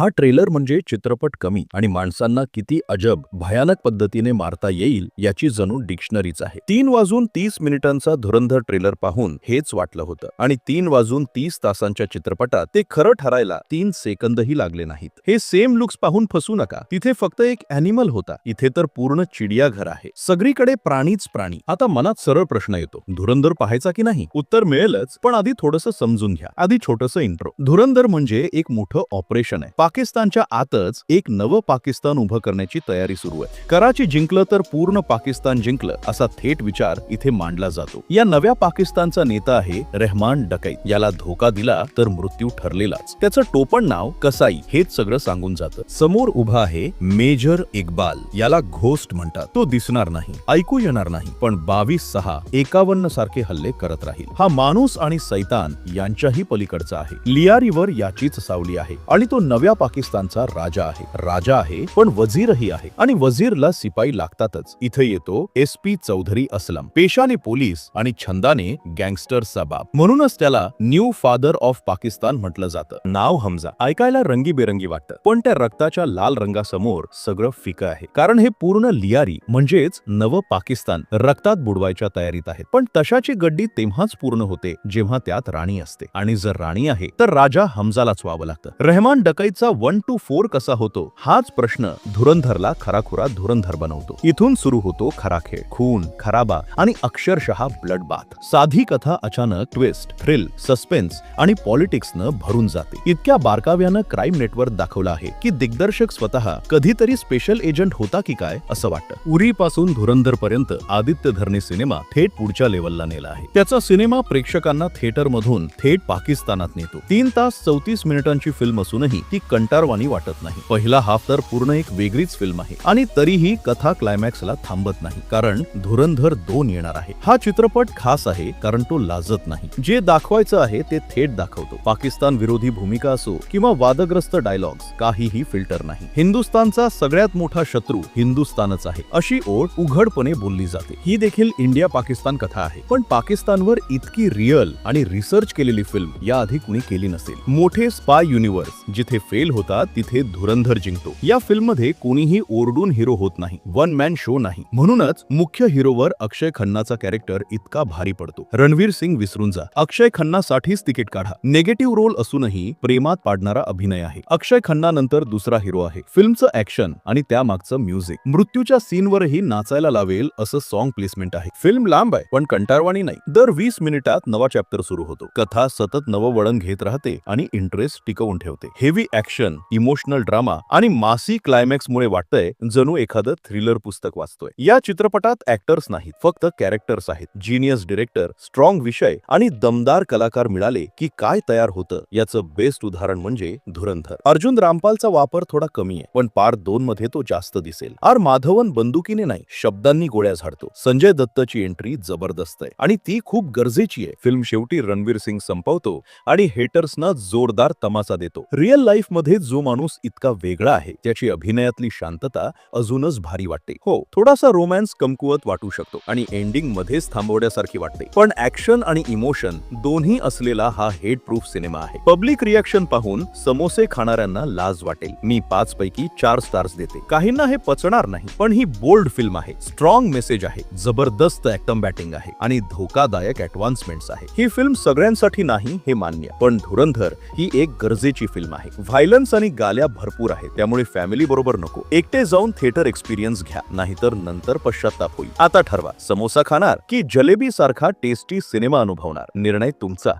हा ट्रेलर म्हणजे चित्रपट कमी आणि माणसांना किती अजब भयानक पद्धतीने मारता येईल याची जणू डिक्शनरीच आहे. 3:30 धुरंधर ट्रेलर पाहून हेच वाटलं होतं आणि 3:30 चित्रपटात ते खरं ठरायला 3 सेकंदही लागले नाहीत. हे सेम लुक्स पाहून फसू नका. तिथे फक्त एक ॲनिमल होता, इथे तर पूर्ण चिडियाघर आहे. सगळीकडे प्राणीच प्राणी. आता मनात सरळ प्रश्न येतो, धुरंधर पाहायचा की नाही? उत्तर मिळेलच, पण आधी थोडंसं समजून घ्या. आधी छोटंसं इंट्रो. धुरंधर म्हणजे एक मोठं ऑपरेशन आहे. पाकिस्तानच्या आतच एक नवं पाकिस्तान उभं करण्याची तयारी सुरू आहे. कराची जिंकलं तर पूर्ण पाकिस्तान जिंकलं असा थेट विचार इथे मांडला जातो. या नव्या पाकिस्तानचा नेता आहे रहमान डकैत. याला धोका दिला तर मृत्यू ठरलेलाच. त्याचं टोपण नाव कसाई हेच सगळं सांगून जातं. समोर उभा आहे मेजर इक्बाल. याला घोस्ट म्हणतात. तो दिसणार नाही, ऐकू येणार नाही, पण 22/6/51 सारखे हल्ले करत राहील. हा माणूस आणि सैतान यांच्याही पलीकडचा आहे. लियारीवर याचीच सावली आहे आणि तो नव्या पाकिस्तानचा राजा आहे. राजा आहे पण वजीरही आहे आणि वजीरला सिपाई लागतातच. इथे येतो SP चौधरी असलम, पेशाने पोलीस आणि छंदाने गँगस्टरचा बाप. म्हणूनच त्याला न्यू फादर ऑफ पाकिस्तान म्हटलं जातं. नाव हमजा ऐकायला रंगीबेरंगी वाटतं, पण त्या रक्ताच्या लाल रंगासमोर सगळं फिकं आहे. कारण हे पूर्ण लियारी म्हणजेच नवं पाकिस्तान रक्तात बुडवायच्या तयारीत आहेत. पण तशाची गड्डी तेव्हाच पूर्ण होते जेव्हा त्यात राणी असते, आणि जर राणी आहे तर राजा हमजालाच व्हावं लागतं. रहमान डकैतचा 1 to 4 कसा होतो हाच प्रश्न धुरंधरला खराखुरा धुरंधर बनवतो. इथून सुरू होतो खरा खेळ. खून, खराबा आणि अक्षरशः ब्लड बाथ. साधी कथा अचानक ट्विस्ट, थ्रिल, सस्पेन्स आणि पॉलिटिक्सनं भरून जाते. इतक्या बारकाव्यानं क्राईम नेटवर्क दाखवला आहे की दिग्दर्शक स्वतः कधीतरी स्पेशल एजंट होता की काय असं वाटतं. उरी पासून धुरंधर पर्यंत आदित्यधरने सिनेमा थेट पुढच्या लेवलला नेला आहे. त्याचा सिनेमा प्रेक्षकांना थिएटर मधून थेट पाकिस्तानात नेतो. 3 तास 34 मिनिटांची फिल्म असूनही ती कंटारवाणी वाटत नाही. पहिला हाफ तर पूर्ण एक वेगळीच फिल्म आहे आणि तरीही कथा क्लायमॅक्सला थांबत नाही, कारण धुरंधर 2 येणार आहे. हा चित्रपट खास आहे कारण तो लाजत नाही. जे दाखवायचं आहे ते थेट दाखवतो. पाकिस्तान विरोधी भूमिका असो किंवा वादग्रस्त डायलॉग्स, काहीही फिल्टर नाही. हिंदुस्थानचा सगळ्यात मोठा शत्रू हिंदुस्थानच आहे अशी ओळ उघडपणे बोलली जाते. ही देखील इंडिया पाकिस्तान कथा आहे, पण पाकिस्तानवर इतकी रिअल आणि रिसर्च केलेली फिल्म याआधी कुणी केली नसेल. मोठे स्पाय युनिव्हर्स जिथे फेल होतात तिथे धुरंधर जिंकतो. या फिल्म मध्ये कोणीही ओरडून हिरो होत नाही, वन मॅन शो नाही. म्हणूनच मुख्य हिरोवर अक्षय खन्नाचा कॅरेक्टर इतका भारी पडतो. रणवीर सिंग विसरून जा, अक्षय खन्नासाठीच तिकीट काढा. नेगेटिव्ह रोल असूनही प्रेमात पाडणारा अभिनय आहे. अक्षय खन्ना नंतर दुसरा हिरो आहे. फिल्मचं ऍक्शन आणि त्यामागचं म्युझिक, मृत्यूच्या सीनवरही नाचायला लावेल असं सॉन्ग प्लेसमेंट आहे. फिल्म लांब आहे पण कंटारवाणी नाही. दर 20 मिनिटात नवा चॅप्टर सुरू होतो. कथा सतत नवं वळण घेत राहते आणि इंटरेस्ट टिकवून ठेवते. हेवी ऍक्शन, इमोशनल ड्रामा आणि मासी क्लायमॅक्स मुळे वाटतंय जणू एखादं थ्रिलर पुस्तक वाचतोय. या चित्रपटात ऍक्टर्स नाहीत, फक्त कॅरेक्टर्स आहेत. जीनियस डिरेक्टर, स्ट्रॉंग विषय आणि दमदार कलाकार मिळाले की काय तयार होतं याचं बेस्ट उदाहरण म्हणजे धुरंधर. अर्जुन रामपालचा वापर थोडा कमी आहे, पण पार्ट 2 मध्ये तो जास्त दिसेल. आर माधवन बंदुकीने नाही, शब्दांनी गोळ्या झाडतो. संजय दत्तची एंट्री जबरदस्त आहे आणि ती खूप गरजेची आहे. फिल्म शेवटी रणवीर सिंग संपवतो आणि हेटर्सना जोरदार तमाचा देतो. रिअल लाईफ मध्ये जो माणूस इतका वेगळा आहे त्याची अभिनयातली शांतता अजूनच भारी वाटते. हो, थोडासा रोमॅन्स कमकुवत वाटू शकतो आणि एंडिंग मध्येच थांबवण्यासारखी वाटते, पण ऍक्शन आणि इमोशन दोन्ही असलेला हा हेट प्रूफ सिनेमा आहे. पब्लिक रिॲक्शन पाहून समोसे खाणाऱ्यांना लाज वाटेल. मी 5 पैकी 4 स्टार्स देते. काहींना हे पचणार नाही, पण ही बोल्ड फिल्म आहे. स्ट्रॉंग मेसेज आहे, जबरदस्त ऍक्टम बॅटिंग आहे आणि धोकादायक ऍडव्हान्समेंट्स आहे. ही फिल्म सगळ्यांसाठी नाही हे मान्य, पण धुरंधर ही एक गरजेची फिल्म आहे. व्हायलन्स आणि गाल्या भरपूर आहे, त्यामुळे फॅमिली बरोबर नको. एकटे जाऊन थिएटर एक्सपिरियन्स घ्या, नाहीतर नंतर पश्चाताप होईल. आता ठरवा, समोसा खाणार की जलेबी सारखा टेस्टी सिनेमा अनुभवणार. निर्णय तुमचा.